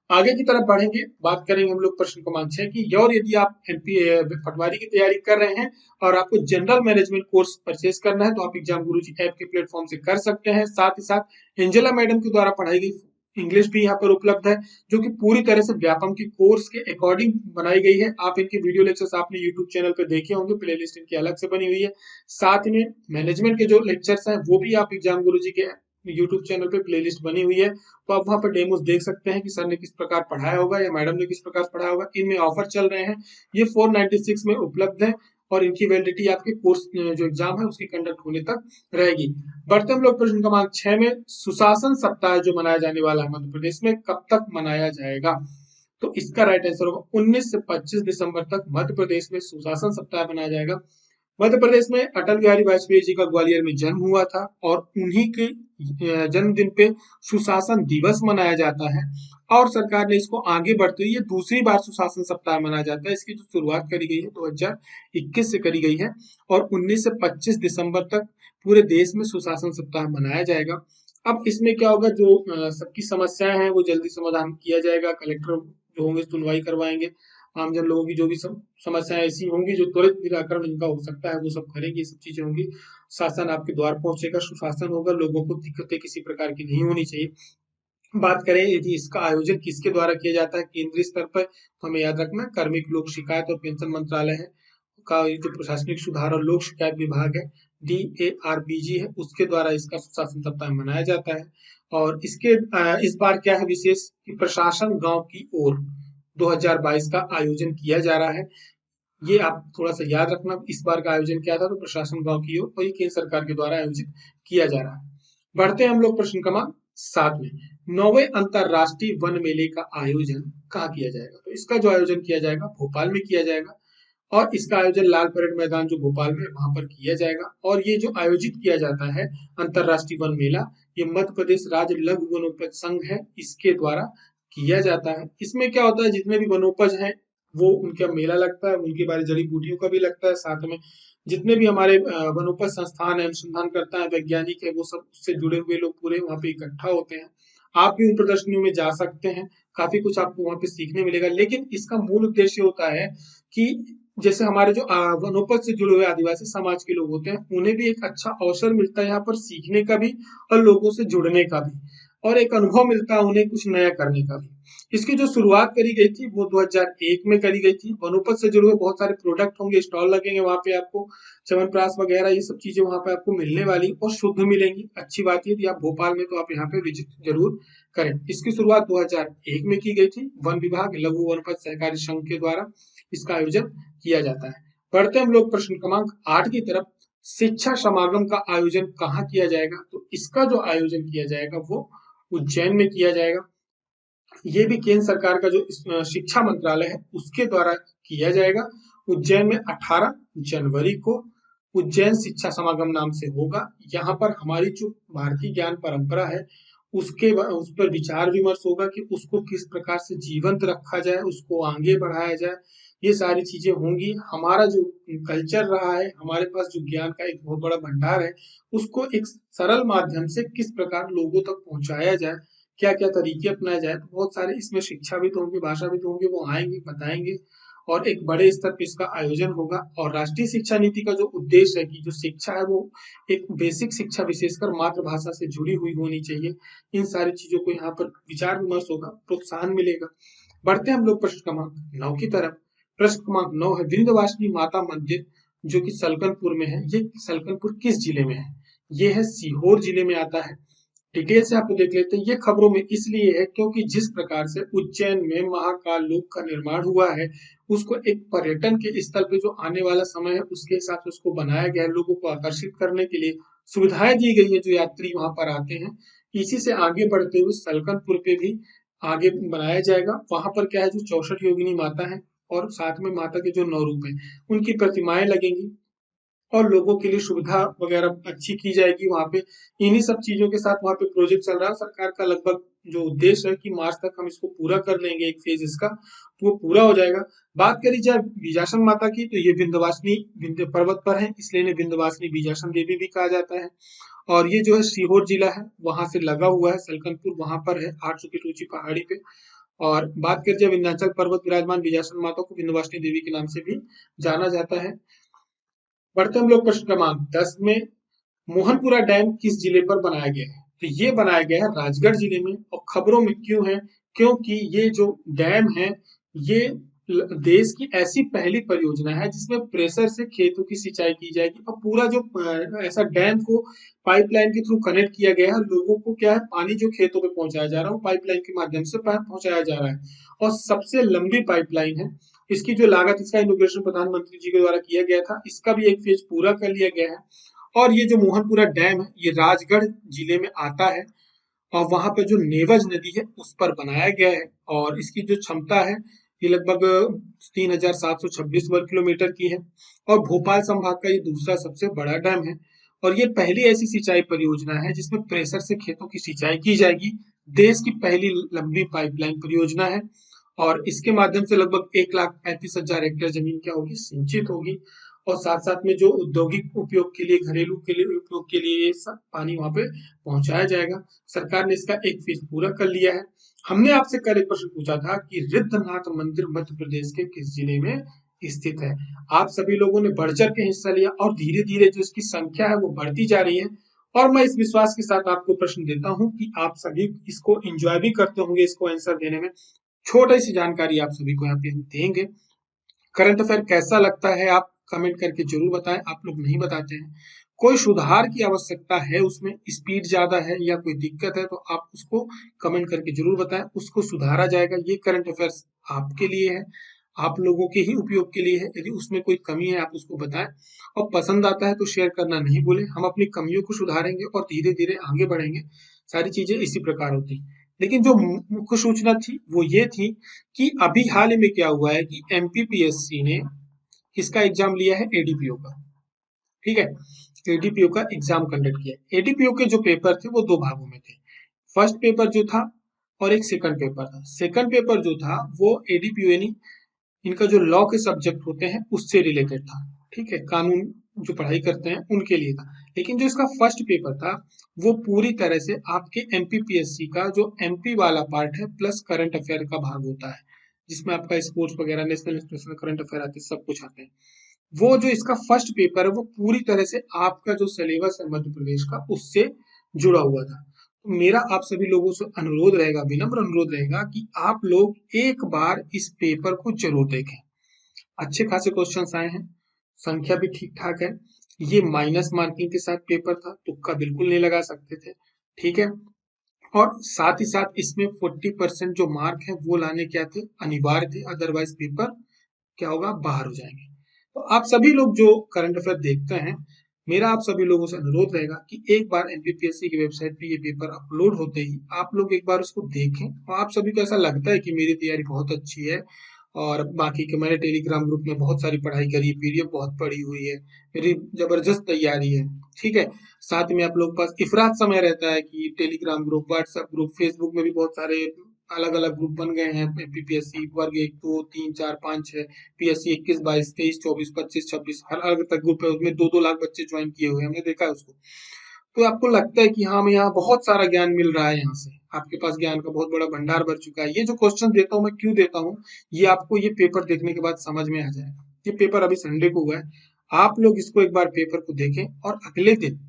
आगे की तरफ बढ़ेंगे, बात करेंगे हम लोग प्रश्न क्रमांक 6 की। और यदि आप एमपी पटवारी की तैयारी कर रहे हैं और आपको जनरल मैनेजमेंट कोर्स परचेज करना है, तो आप एग्जाम गुरुजी ऐप के प्लेटफॉर्म से कर सकते हैं। साथ ही साथ एंजेला मैडम के द्वारा पढ़ाई गई इंग्लिश भी यहाँ पर उपलब्ध है, जो कि पूरी तरह से व्यापम की कोर्स के अकॉर्डिंग बनाई गई है। आप इनके वीडियो लेक्चर्स आपने यूट्यूब चैनल पर देखे होंगे, प्लेलिस्ट इनकी अलग से बनी हुई है। साथ में मैनेजमेंट के जो लेक्चर्स हैं वो भी आप एग्जाम गुरुजी के यूट्यूब चैनल पे प्लेलिस्ट बनी हुई है, तो आप वहां पर डेमोस देख सकते हैं कि सर ने किस प्रकार पढ़ाया होगा या मैडम ने किस प्रकार पढ़ाया होगा। इनमें ऑफर चल रहे हैं, ये 496 में उपलब्ध है और इनकी वैलिडिटी आपके कोर्स जो एग्जाम है उसकी कंडक्ट होने तक रहेगी। बढ़ते हम लोग प्रश्न क्रमांक 6 में, सुशासन सप्ताह जो मनाया जाने वाला है मध्य प्रदेश में, कब तक मनाया जाएगा? तो इसका राइट आंसर होगा 19 से 25 दिसंबर तक मध्य प्रदेश में सुशासन सप्ताह मनाया जाएगा। मध्य प्रदेश में अटल बिहारी वाजपेयी जी का ग्वालियर में जन्म हुआ था और उन्हीं के जन्मदिन पे सुशासन दिवस मनाया जाता है। और सरकार ने इसको आगे बढ़ते हुए ये दूसरी बार सुशासन सप्ताह मनाया जाता है। इसकी जो शुरुआत करी गई है 2021 से करी गई है और 19 से 25 दिसंबर तक पूरे देश में सुशासन सप्ताह मनाया जाएगा। अब इसमें क्या होगा, जो सबकी समस्याएं हैं वो जल्दी समाधान किया जाएगा, कलेक्टर जो होंगे सुनवाई करवाएंगे। आमजन लोगों की जो भी समस्याएं ऐसी होंगी जो त्वरित निराकरण इनका हो सकता है वो सब करेंगे, ये सब चीजें होंगी। शासन आपके द्वार पहुंचेगा, सुशासन होगा, लोगों को दिक्कतें किसी प्रकार की नहीं होनी चाहिए। बात करें यदि इसका आयोजन किसके द्वारा किया जाता है केंद्रीय स्तर पर, तो हमें याद रखना कार्मिक लोक शिकायत और पेंशन मंत्रालय है का जो प्रशासनिक सुधार और लोक शिकायत विभाग है DARPG है, उसके द्वारा इसका सुशासन सप्ताह मनाया जाता है। और इसके इस बार क्या है विशेष कि प्रशासन गांव की ओर 2022 का आयोजन किया जा रहा है। ये आप थोड़ा सा याद रखना, इस बार का आयोजन क्या था, तो प्रशासन गांव की ओर, और ये केंद्र सरकार के द्वारा आयोजित किया जा रहा है। बढ़ते हैं हम लोग प्रश्न क्रमांक 7 में। 9वें अंतरराष्ट्रीय वन मेले का आयोजन कहाँ किया जाएगा, तो इसका जो आयोजन किया जाएगा भोपाल में किया जाएगा। और इसका आयोजन लाल परेड मैदान जो भोपाल में वहां पर किया जाएगा। और ये जो आयोजित किया जाता है अंतरराष्ट्रीय वन मेला, ये मध्य प्रदेश राज्य लघु वनोपज संघ है, इसके द्वारा किया जाता है। इसमें क्या होता है, जितने भी वनोपज हैं वो उनका मेला लगता है, उनके बारे जड़ी बूटियों का भी लगता है, साथ में जितने भी हमारे वनोपज संस्थान है, अनुसंधान करता है, वैज्ञानिक है, वो सब उससे जुड़े हुए लोग पूरे वहाँ पे इकट्ठा होते हैं। आप भी उन प्रदर्शनियों में जा सकते हैं, काफी कुछ आपको वहाँ पे सीखने मिलेगा। लेकिन इसका मूल उद्देश्य होता है कि जैसे हमारे जो वनोपज से जुड़े हुए आदिवासी समाज के लोग होते हैं, उन्हें भी एक अच्छा अवसर मिलता है यहाँ पर सीखने का भी और लोगों से जुड़ने का भी, और एक अनुभव मिलता है उन्हें कुछ नया करने का भी। इसकी जो शुरुआत करी गई थी वो 2001 में करी गई थी। वनोपज से जुड़े हुए बहुत सारे प्रोडक्ट होंगे, स्टॉल लगेंगे वहां पे, आपको च्यवनप्राश वगैरह ये सब चीजें वहां पे आपको मिलने वाली और शुद्ध मिलेंगी। अच्छी बात है, यदि आप भोपाल में तो आप यहाँ पे विजिट जरूर करें। इसकी शुरुआत 2001 में की गई थी, वन विभाग लघु वनोपज सहकारी संघ के द्वारा इसका आयोजन किया जाता है। बढ़ते हम लोग प्रश्न क्रमांक 8 की तरफ। शिक्षा समागम का आयोजन कहाँ किया जाएगा, तो इसका जो आयोजन किया जाएगा वो उज्जैन में किया जाएगा। ये भी केंद्र सरकार का जो शिक्षा मंत्रालय है उसके द्वारा किया जाएगा। उज्जैन में 18 जनवरी को उज्जैन शिक्षा समागम नाम से होगा। यहाँ पर हमारी जो भारतीय ज्ञान परंपरा है उस पर विचार विमर्श होगा कि उसको किस प्रकार से जीवंत रखा जाए, उसको आगे बढ़ाया जाए, ये सारी चीजें होंगी। हमारा जो कल्चर रहा है, हमारे पास जो ज्ञान का एक बहुत बड़ा भंडार है, उसको एक सरल माध्यम से किस प्रकार लोगों तक पहुंचाया जाए, क्या क्या तरीके अपनाए जाए, तो बहुत सारे इसमें शिक्षाविद होंगे, भाषाविद होंगे, वो आएंगे बताएंगे और एक बड़े स्तर पर इसका आयोजन होगा। और राष्ट्रीय शिक्षा नीति का जो उद्देश्य है कि जो शिक्षा है वो एक बेसिक शिक्षा विशेषकर मातृभाषा से जुड़ी हुई होनी चाहिए, इन सारी चीजों को यहाँ पर विचार विमर्श होगा, प्रोत्साहन मिलेगा। बढ़ते हैं हम लोग प्रश्न क्रमांक 9 की तरफ। प्रश्न क्रमांक 9 है विंध्यवासिनी माता मंदिर जो कि सलकनपुर में है, ये सलकनपुर किस जिले में है, ये है सीहोर जिले में आता है। डिटेल से आपको देख लेते हैं। ये खबरों में इसलिए है क्योंकि जिस प्रकार से उज्जैन में महाकाल लोक का निर्माण हुआ है, उसको एक पर्यटन के स्थल पे जो आने वाला समय है उसके हिसाब से उसको बनाया गया है, लोगों को आकर्षित करने के लिए सुविधाएं दी गई है जो यात्री वहां पर आते हैं। इसी से आगे बढ़ते हुए सलकनपुर पे भी आगे बनाया जाएगा। वहां पर क्या है, जो 64 योगिनी माता है और साथ में माता के जो 9 रूप है उनकी प्रतिमाएं लगेंगी और लोगों के लिए सुविधा वगैरह अच्छी की जाएगी वहां पे। इन्हीं सब चीजों के साथ वहां पे प्रोजेक्ट चल रहा है सरकार का। लगभग जो उद्देश्य है कि मार्च तक हम इसको पूरा कर लेंगे, एक फेज इसका तो वो पूरा हो जाएगा। बात करी जाए बीजासन माता की, तो ये विंध्यवासिनी विंध्य पर्वत पर है, इसलिए इन्हें विंध्यवासिनी बीजासन देवी भी कहा जाता है। और ये जो है सीहोर जिला है वहां से लगा हुआ है, सलकनपुर वहां पर है 800 फीट ऊंची पहाड़ी पे। और बात करी जाए विंध्याचल पर्वत विराजमान बीजासन माता को विंध्यवासिनी देवी के नाम से भी जाना जाता है। बढ़ते हम लोग प्रश्न क्रमांक 10 में। मोहनपुरा डैम किस जिले पर बनाया गया है, तो ये बनाया गया है राजगढ़ जिले में। और खबरों में क्यों है, क्योंकि ये जो डैम है ये देश की ऐसी पहली परियोजना है जिसमें प्रेशर से खेतों की सिंचाई की जाएगी। और पूरा जो ऐसा डैम को पाइपलाइन के थ्रू कनेक्ट किया गया है, लोगों को क्या है पानी जो खेतों पे पहुंचाया जा रहा है वो पाइपलाइन के माध्यम से पहुंचाया जा रहा है और सबसे लंबी पाइपलाइन है। इसकी जो लागत, इसका इनोग्रेशन प्रधानमंत्री जी के द्वारा किया गया था, इसका भी एक फेज पूरा कर लिया गया है। और ये जो मोहनपुरा डैम है ये राजगढ़ जिले में आता है और वहां पे जो नेवज नदी है उस पर बनाया गया है। और इसकी जो क्षमता है ये लगभग 3726 वर्ग किलोमीटर की है और भोपाल संभाग का ये दूसरा सबसे बड़ा डैम है। और ये पहली ऐसी सिंचाई परियोजना है जिसमें प्रेशर से खेतों की सिंचाई की जाएगी। देश की पहली लंबी पाइपलाइन परियोजना है और इसके माध्यम से लगभग 1,35,000 हेक्टेयर जमीन क्या होगी, सिंचित होगी। और साथ साथ में जो औद्योगिक उपयोग के लिए, घरेलू के लिए उपयोग के लिए ये सब पानी वहां पे पहुंचाया जाएगा। सरकार ने इसका एक फीस पूरा कर लिया है। हमने आपसे कल एक प्रश्न पूछा था कि रिद्धनाथ मंदिर मध्य प्रदेश के किस जिले में स्थित है। आप सभी लोगों ने बढ़ चढ़ के हिस्सा लिया और धीरे धीरे जो इसकी संख्या है वो बढ़ती जा रही है। और मैं इस विश्वास के साथ आपको प्रश्न देता हूं कि आप सभी इसको एंजॉय भी करते होंगे इसको आंसर देने में। छोटी सी जानकारी आप सभी को यहाँ पे हम देंगे। करंट अफेयर कैसा लगता है आप कमेंट करके जरूर बताएं। आप लोग नहीं बताते हैं, कोई सुधार की आवश्यकता है, उसमें स्पीड ज्यादा है या कोई दिक्कत है, तो आप उसको कमेंट करके जरूर बताएं, उसको सुधारा जाएगा। ये करंट अफेयर्स आपके लिए है, आप लोगों के ही उपयोग के लिए है। यदि उसमें कोई कमी है आप उसको बताएं, और पसंद आता है तो शेयर करना नहीं भूलें। हम अपनी कमियों को सुधारेंगे और धीरे धीरे आगे बढ़ेंगे। सारी चीजें इसी प्रकार होती हैं। लेकिन जो मुख्य सूचना थी वो ये थी कि अभी हाल ही में क्या हुआ है कि एमपीपीएससी ने किसका एग्जाम लिया है, एडीपीओ का। ठीक है, एडीपीओ का एग्जाम कंडक्ट किया। एडीपीओ के जो पेपर थे वो दो भागों में थे। फर्स्ट पेपर जो था और एक सेकंड पेपर था। सेकंड पेपर जो था वो एडीपीओ यानी इनका जो लॉ के सब्जेक्ट होते हैं उससे रिलेटेड था। ठीक है, कानून जो पढ़ाई करते हैं उनके लिए था। लेकिन जो इसका फर्स्ट पेपर था वो पूरी तरह से आपके एमपीपीएससी का जो एमपी वाला पार्ट है प्लस करंट अफेयर का भाग होता है, जिसमें आपका स्पोर्ट्स वगैरह, नेशनल इंटरनेशनल करंट अफेयर आते हैं, सब कुछ आते हैं। वो जो इसका फर्स्ट पेपर है वो पूरी तरह से आपका जो सिलेबस है मध्य प्रदेश का उससे जुड़ा हुआ था। तो मेरा आप सभी लोगों से अनुरोध रहेगा, विनम्र अनुरोध रहेगा कि आप लोग एक बार इस पेपर को जरूर देखें। अच्छे खासे क्वेश्चंस आए हैं, संख्या भी ठीक ठाक है। ये माइनस मार्किंग के साथ पेपर था, तुक्का बिल्कुल नहीं लगा सकते थे। ठीक है, और साथ ही साथ इसमें 40% जो मार्क है वो लाने क्या थे, अनिवार्य थे, अदरवाइज पेपर क्या होगा, बाहर हो जाएंगे। तो आप सभी लोग जो करंट अफेयर देखते हैं, मेरा आप सभी लोगों से अनुरोध रहेगा कि एक बार एनपीपीएससी की वेबसाइट पे ये पेपर अपलोड होते ही आप लोग एक बार उसको देखें। और आप सभी को ऐसा लगता है कि मेरी तैयारी बहुत अच्छी है और बाकी के, मैंने टेलीग्राम ग्रुप में बहुत सारी पढ़ाई करी है, पीडीएफ बहुत पढ़ी हुई है, मेरी जबरदस्त तैयारी है। ठीक है, साथ में आप लोग पास इफरात समय रहता है कि Telegram group, WhatsApp group, Facebook में भी बहुत सारे अलग अलग ग्रुप बन गए हैं। पीपीएससी वर्ग 1, 2, 3, 4, 5, 6, पीएससी 21, 22, 23, 24, 25, 26, हर अलग तक ग्रुप है, उसमें 2-2 लाख बच्चे ज्वाइन किए हुए हैं, हमने देखा है उसको। तो आपको लगता है कि हाँ, हमें यहाँ बहुत सारा ज्ञान मिल रहा है, यहाँ से आपके पास ज्ञान का बहुत बड़ा भंडार भर चुका है। ये जो क्वेश्चन देता हूँ मैं क्यों देता हूँ, ये आपको ये पेपर देखने के बाद समझ में आ जाएगा। ये पेपर अभी संडे को हुआ है, आप लोग इसको एक बार पेपर को देखें और अगले दिन,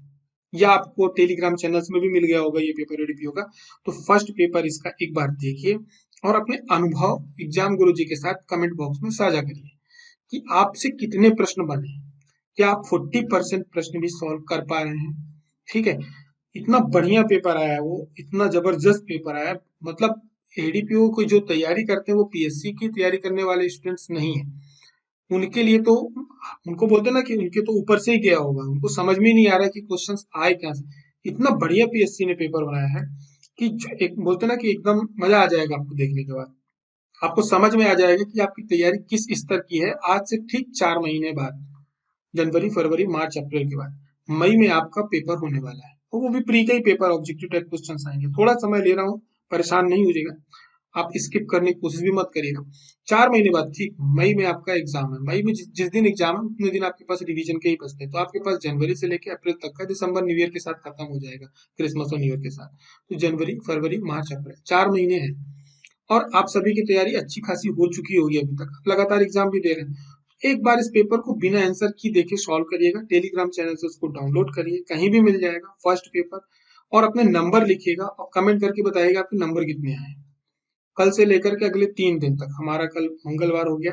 या आपको टेलीग्राम चैनल्स में भी मिल गया होगा ये पेपर एडीपीओ का, तो फर्स्ट पेपर इसका एक बार देखिए और अपने अनुभव एग्जाम गुरुजी के साथ कमेंट बॉक्स में साझा करिए कि आपसे कितने प्रश्न बने, क्या आप 40% प्रश्न भी सॉल्व कर पा रहे हैं। ठीक है, इतना बढ़िया पेपर आया है, वो इतना जबरदस्त पेपर आया है। मतलब एडीपीओ की जो तैयारी करते हैं वो पीएससी की तैयारी करने वाले स्टूडेंट्स नहीं है, उनके लिए तो, उनको बोलते ना कि उनके तो ऊपर से ही गया होगा, उनको समझ में नहीं आ रहा है कि क्वेश्चंस आए क्या से। इतना बढ़िया पीएससी ने पेपर बनाया है कि एक बोलते ना कि एकदम मजा आ जाएगा आपको देखने के बाद। आपको समझ में आ जाएगा कि आपकी तैयारी किस स्तर की है। आज से ठीक 4 महीने बाद, जनवरी, फरवरी, मार्च, अप्रैल के बाद मई में आपका पेपर होने वाला है, और वो भी प्री का ही पेपर, ऑब्जेक्टिव टाइप क्वेश्चन आएंगे। थोड़ा समय ले रहा हूँ, परेशान नहीं हो जाएगा, आप स्किप करने की कोशिश भी मत करिएगा। 4 महीने बाद ठीक मई में आपका एग्जाम है। मई में जिस दिन एग्जाम है उतने दिन आपके पास रिवीजन के ही बचते हैं, तो आपके पास जनवरी से लेकर अप्रैल तक का, दिसंबर न्यू ईयर के साथ खत्म हो जाएगा, क्रिसमस और न्यू ईयर के साथ, तो जनवरी, फरवरी, मार्च, अप्रैल 4 महीने हैं। और आप सभी की तैयारी अच्छी खासी हो चुकी होगी अभी तक, आप लगातार एग्जाम भी दे रहे हैं। एक बार इस पेपर को बिना आंसर की देखे सॉल्व करिएगा, टेलीग्राम चैनल से उसको डाउनलोड करिए, कहीं भी मिल जाएगा फर्स्ट पेपर। और अपने नंबर लिखिएगा और कमेंट करके बताइएगा आपके नंबर कितने आए। कल से लेकर के अगले 3 दिन तक, हमारा कल मंगलवार हो गया,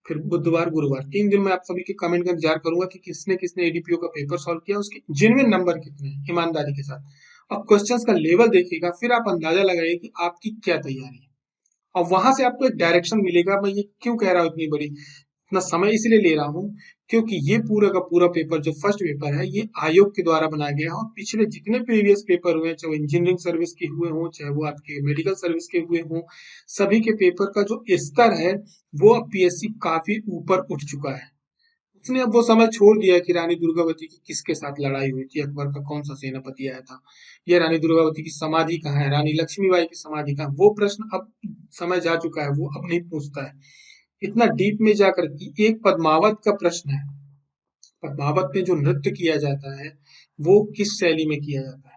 फिर बुधवार, गुरुवार, 3 दिन में आप सभी के कमेंट का इंतजार करूंगा कि किसने किसने एडीपीओ का पेपर सॉल्व किया, उसके जेन्युइन नंबर कितने हैं, ईमानदारी के साथ। अब क्वेश्चंस का लेवल देखिएगा, फिर आप अंदाजा लगाइए कि आपकी क्या तैयारी है, और वहां से आपको एक डायरेक्शन मिलेगा। मैं ये क्यों कह रहा हूँ इतनी बड़ी, इतना समय इसलिए ले रहा हूँ क्योंकि ये पूरा का पूरा पेपर जो फर्स्ट पेपर है ये आयोग के द्वारा बनाया गया है, और पिछले जितने प्रीवियस पेपर हुए, चाहे वो इंजीनियरिंग सर्विस के हुए हों, चाहे वो आपके मेडिकल सर्विस के हुए हों, सभी के पेपर का जो स्तर है वो अब पीएससी काफी ऊपर उठ चुका है। उसने अब वो समय छोड़ दिया कि रानी दुर्गावती की किसके साथ लड़ाई हुई थी, अकबर का कौन सा सेनापति आया था, या रानी दुर्गावती की समाधि कहाँ है, रानी लक्ष्मीबाई की समाधि कहाँ, वो प्रश्न अब समय जा चुका है, वो अब नहीं पूछता है। इतना डीप में जाकर कि एक पद्मावत का प्रश्न है, पद्मावत में जो नृत्य किया जाता है वो किस शैली में किया जाता है?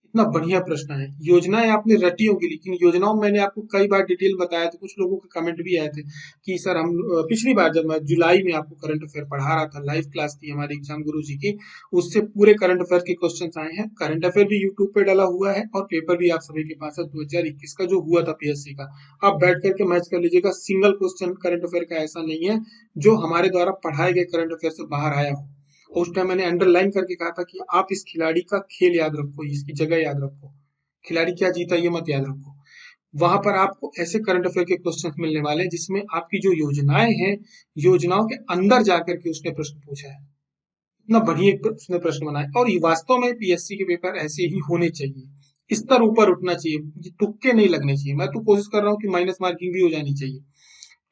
इतना बढ़िया प्रश्न है। योजनाएं आपने रटी होगी, लेकिन योजनाओं में मैंने आपको कई बार डिटेल बताया था। कुछ लोगों के कमेंट भी आए थे कि सर हम पिछली बार जब मैं जुलाई में आपको करंट अफेयर पढ़ा रहा था, लाइव क्लास थी हमारी एग्जाम गुरु जी की, उससे पूरे करंट अफेयर के क्वेश्चन आए हैं। करंट अफेयर भी यूट्यूब पे डाला हुआ है और पेपर भी आप सभी के पास है 2021 का जो हुआ था पीएससी का। आप बैठ करके मैच कर लीजिएगा। सिंगल क्वेश्चन करंट अफेयर का ऐसा नहीं है जो हमारे द्वारा पढ़ाए गए करंट अफेयर से बाहर आया हो। उस टाइम मैंने अंडरलाइन करके कहा था कि आप इस खिलाड़ी का खेल याद रखो, इसकी जगह याद रखो, खिलाड़ी क्या जीता ये मत याद रखो। वहां पर आपको ऐसे करंट अफेयर के क्वेश्चन मिलने वाले हैं जिसमें आपकी जो योजनाएं हैं, योजनाओं के अंदर जाकर के उसने प्रश्न पूछा है। इतना बढ़िया उसने प्रश्न बनाया, और ये वास्तव में पीएससी के पेपर ऐसे ही होने चाहिए। स्तर ऊपर उठना चाहिए, ये तुक्के नहीं लगने चाहिए। मैं तो कोशिश कर रहा हूँ कि माइनस मार्किंग भी हो जानी चाहिए,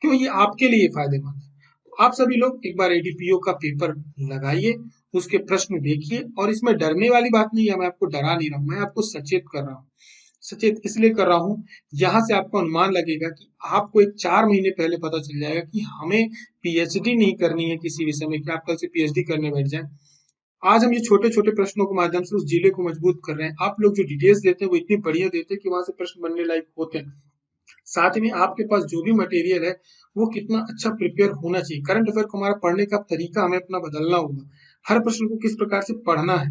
क्यों, ये आपके लिए फायदेमंद है। तो आप सभी लोग एक बार एडीपीओ का पेपर लगाइए, उसके प्रश्न देखिए, और इसमें डरने वाली बात नहीं है। मैं आपको डरा नहीं रहा हूं, मैं आपको सचेत कर रहा हूँ। सचेत इसलिए कर रहा हूँ, यहाँ से आपको अनुमान लगेगा कि आपको एक 4 महीने पहले पता चल जाएगा कि हमें पीएचडी नहीं करनी है किसी विषय में, कि आप कल से पीएचडी करने बैठ जाए। आज हम ये छोटे छोटे प्रश्नों के माध्यम से उस जिले को मजबूत कर रहे हैं। आप लोग जो डिटेल्स देते हैं वो इतनी बढ़िया देते हैं कि वहां से प्रश्न बनने लायक होते हैं। साथ में आपके पास जो भी मटेरियल है वो कितना अच्छा प्रिपेयर होना चाहिए। करंट अफेयर को हमारा पढ़ने का तरीका हमें अपना बदलना होगा। हर प्रश्न को किस प्रकार से पढ़ना है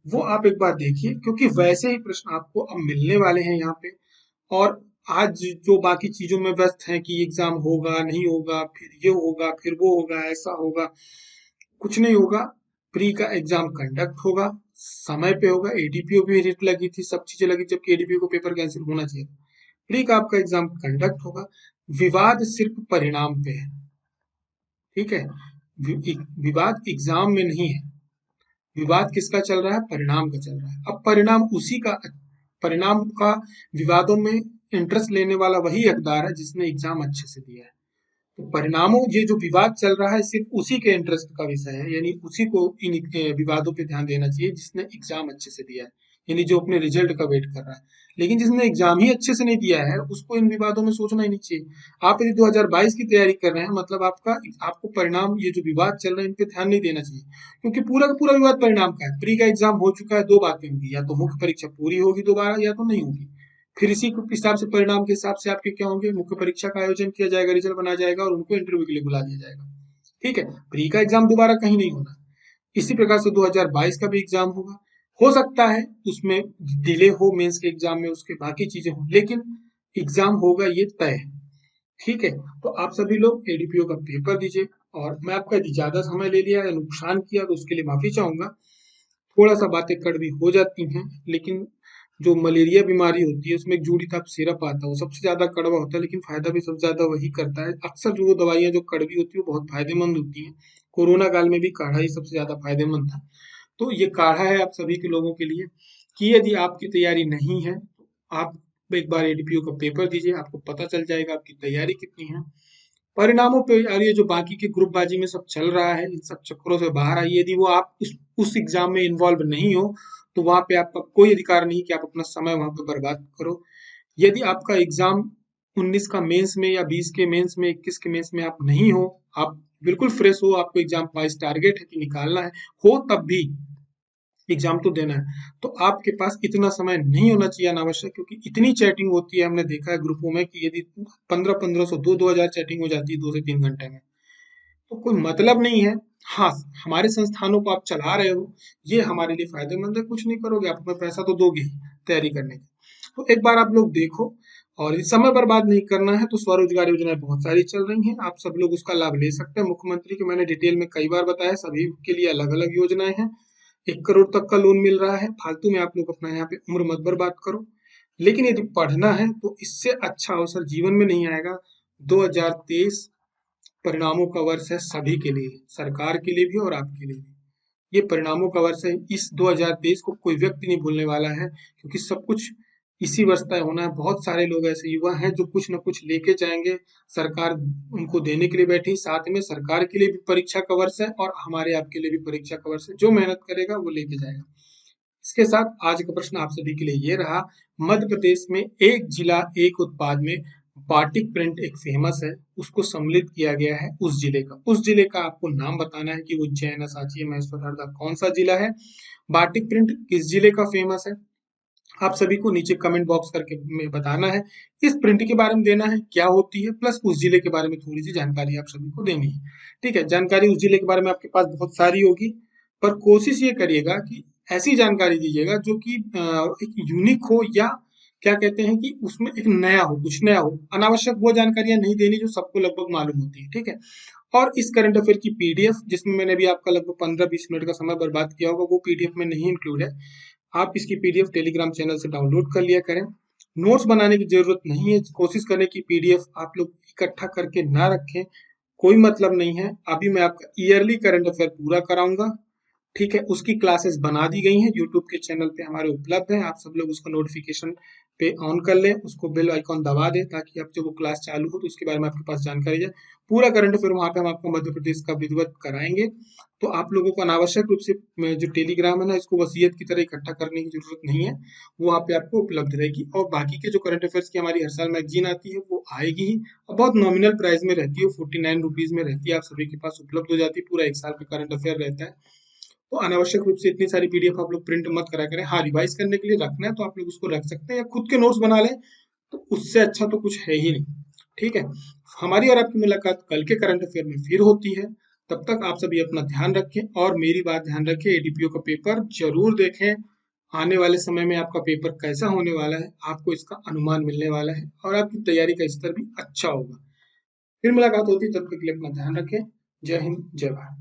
वो आप एक बार देखिए, क्योंकि वैसे ही प्रश्न आपको अब मिलने वाले हैं यहाँ पे। और आज जो बाकी चीजों में व्यस्त हैं कि एग्जाम होगा नहीं होगा, फिर ये होगा फिर वो होगा, ऐसा होगा, कुछ नहीं होगा। प्री का एग्जाम कंडक्ट होगा, समय पे होगा। एडीपीओ भी रिट लगी थी, सब चीजें लगी, जबकि एडीपीओ को पेपर कैंसिल होना चाहिए। प्री का आपका एग्जाम कंडक्ट होगा। विवाद सिर्फ परिणाम पे है, ठीक है। विवाद एग्जाम में नहीं है। विवाद किसका चल रहा है? परिणाम का चल रहा है। अब परिणाम उसी का, परिणाम का विवादों में इंटरेस्ट लेने वाला वही हकदार है जिसने एग्जाम अच्छे से दिया है। तो परिणामों, ये जो विवाद चल रहा है सिर्फ उसी के इंटरेस्ट का विषय है, यानी उसी को इन विवादों पे ध्यान देना चाहिए जिसने एग्जाम अच्छे से दिया है, यानी जो अपने रिजल्ट का वेट कर रहा है। लेकिन जिसने एग्जाम ही अच्छे से नहीं दिया है उसको इन विवादों में सोचना ही नहीं चाहिए। आप यदि 2022 की तैयारी कर रहे हैं, मतलब आपको परिणाम, ये जो विवाद चल रहे हैं इन पे ध्यान नहीं देना चाहिए, क्योंकि पूरा का पूरा विवाद परिणाम का है। प्री का एग्जाम हो चुका है, दो बातें होंगी, या तो मुख्य परीक्षा पूरी होगी दोबारा, या तो नहीं होगी। फिर इसी के हिसाब से, परिणाम के हिसाब से आपके क्या होंगे, मुख्य परीक्षा का आयोजन किया जाएगा, रिजल्ट बनाया जाएगा और उनको इंटरव्यू के लिए बुला दिया जाएगा। ठीक है, प्री का एग्जाम दोबारा कहीं नहीं होना। इसी प्रकार से 2022 का भी एग्जाम होगा। हो सकता है उसमें डिले हो मेंस के एग्जाम में, उसके बाकी चीजें हो, लेकिन एग्जाम होगा ये तय है। ठीक है, तो आप सभी लोग एडीपीओ का पेपर दीजिए। और मैं आपका यदि ज्यादा समय ले लिया या नुकसान किया तो उसके लिए माफी चाहूंगा। थोड़ा सा बातें कड़वी हो जाती हैं, लेकिन जो मलेरिया बीमारी होती है उसमें एक जूड़ी ताप सिरप आता है, वो सबसे ज्यादा कड़वा होता है, लेकिन फायदा भी सबसे ज्यादा वही करता है। अक्सर जो वो दवाइयां जो कड़वी होती है वो बहुत फायदेमंद होती हैं। कोरोना काल में भी काढ़ा ही सबसे ज्यादा फायदेमंद था। तो ये काढ़ा है आप सभी के लोगों के लिए, कि यदि आपकी तैयारी नहीं है तो आप एक बार एडीपीओ का पेपर दीजिए, आपको पता चल जाएगा आपकी तैयारी कितनी है। परिणामों पे, और ये जो बाकी के ग्रुपबाजी में सब चल रहा है, इन सब चक्करों से बाहर आइए। यदि वो आप उस एग्जाम में इन्वॉल्व नहीं हो तो वहां पे आपका कोई अधिकार नहीं कि आप अपना समय वहां पे बर्बाद करो। यदि आपका एग्जाम 19 का मेंस में या 20 के मेंस में, 21 के मेंस में आप नहीं हो, आप बिल्कुल फ्रेश हो, आपको एग्जाम पास टारगेट है कि निकालना है, हो तब भी एग्जाम तो देना है, तो आपके पास इतना समय नहीं होना चाहिए अनावश्यक, क्योंकि इतनी चैटिंग होती है, हमने देखा है ग्रुपों में कि यदि 1500 2-2000 चैटिंग हो जाती है 2 से 3 घंटे में, तो कोई मतलब नहीं है। हाँ, हमारे संस्थानों को आप चला रहे हो, ये हमारे लिए फायदेमंद है। कुछ नहीं करोगे, आप हमें पैसा तो दोगे ही तैयारी करने का। तो एक बार आप लोग देखो, और इस समय बर्बाद नहीं करना है तो स्वरोजगार योजनाएं बहुत सारी चल रही हैं, आप सब लोग उसका लाभ ले सकते हैं। मुख्यमंत्री के मैंने डिटेल में कई बार बताया, सभी के लिए अलग अलग योजनाएं हैं। 1 करोड़ तक का लोन मिल रहा है। फालतू में आप लोग अपना यहाँ पे उम्र मत बर्बाद करो। लेकिन यदि पढ़ना है तो इससे अच्छा अवसर जीवन में नहीं आएगा। 2023 परिणामों का वर्ष है सभी के लिए, सरकार के लिए भी और आपके लिए भी। ये परिणामों का वर्ष है। इस 2023 को कोई व्यक्ति नहीं भूलने वाला है, क्योंकि सब कुछ इसी वर्ष तय होना है। बहुत सारे लोग ऐसे युवा हैं जो कुछ न कुछ लेके जाएंगे, सरकार उनको देने के लिए बैठी। साथ में सरकार के लिए भी परीक्षा का वर्ष है और हमारे आपके लिए भी परीक्षा का वर्ष है। जो मेहनत करेगा वो लेके जाएगा। इसके साथ आज का प्रश्न आप सभी के लिए ये रहा, मध्य प्रदेश में एक जिला एक उत्पाद में बाटिक प्रिंट एक फेमस है, उसको सम्मिलित किया गया है उस जिले का। उस जिले का आपको नाम बताना है कि उज्जैन, साची, महेश्वर, हरदा कौन सा जिला है। बाटिक प्रिंट किस जिले का फेमस है, आप सभी को नीचे कमेंट बॉक्स करके में बताना है। इस प्रिंट के बारे में देना है, क्या होती है, प्लस उस जिले के बारे में थोड़ी सी जानकारी आप सभी को देनी है। ठीक है, जानकारी उस जिले के बारे में आपके पास बहुत सारी होगी, पर कोशिश ये करिएगा कि ऐसी जानकारी दीजिएगा जो कि एक यूनिक हो, या क्या कहते हैं कि उसमें एक नया हो, कुछ नया हो। अनावश्यक वो जानकारियां नहीं देनी जो सबको लगभग मालूम होती है। ठीक है, और इस करंट अफेयर की पीडीएफ, जिसमें मैंने भी आपका लगभग 15-20 मिनट का समय बर्बाद किया होगा, वो पीडीएफ में नहीं इंक्लूड है। आप इसकी पीडीएफ टेलीग्राम चैनल से डाउनलोड कर लिया करें। नोट्स बनाने की जरूरत नहीं है, कोशिश करें कि पीडीएफ आप लोग इकट्ठा करके ना रखें, कोई मतलब नहीं है। अभी मैं आपका ईयरली करंट अफेयर पूरा कराऊंगा। ठीक है, उसकी क्लासेस बना दी गई हैं, यूट्यूब के चैनल पे हमारे उपलब्ध है। आप सब लोग उसका नोटिफिकेशन पे ऑन कर लें, उसको बेल आइकॉन दबा दें, ताकि आप जब वो क्लास चालू हो तो उसके बारे में आपके पास जानकारी जाए। पूरा करंट अफेयर वहाँ पे हम आपको मध्य प्रदेश का विधिवत कराएंगे। तो आप लोगों को अनावश्यक रूप से जो टेलीग्राम है ना, इसको वसीयत की तरह इकट्ठा करने की जरूरत नहीं है, वो वहाँ पे आपको उपलब्ध रहेगी। और बाकी के जो करंट अफेयर्स की हमारी हर साल मैगजीन आती है वो आएगी ही, और बहुत नॉमिनल प्राइस में रहती है, 49 रुपीज में रहती है, आप सभी के पास उपलब्ध हो जाती है। पूरा एक साल का करंट अफेयर रहता है। तो अनावश्यक रूप से इतनी सारी पीडीएफ आप लोग प्रिंट मत करा करें। हाँ, रिवाइज करने के लिए रखना है तो आप लोग उसको रख सकते हैं, या खुद के नोट्स बना लें, तो उससे अच्छा तो कुछ है ही नहीं। ठीक है, हमारी और आपकी मुलाकात कल के करंट अफेयर में फिर होती है। तब तक आप सभी अपना ध्यान रखें, और मेरी बात ध्यान रखें, एडीपीओ का पेपर जरूर देखें। आने वाले समय में आपका पेपर कैसा होने वाला है, आपको इसका अनुमान मिलने वाला है, और आपकी तैयारी का स्तर भी अच्छा होगा। फिर मुलाकात होती है, तब तक के लिए अपना ध्यान रखें। जय हिंद, जय भारत।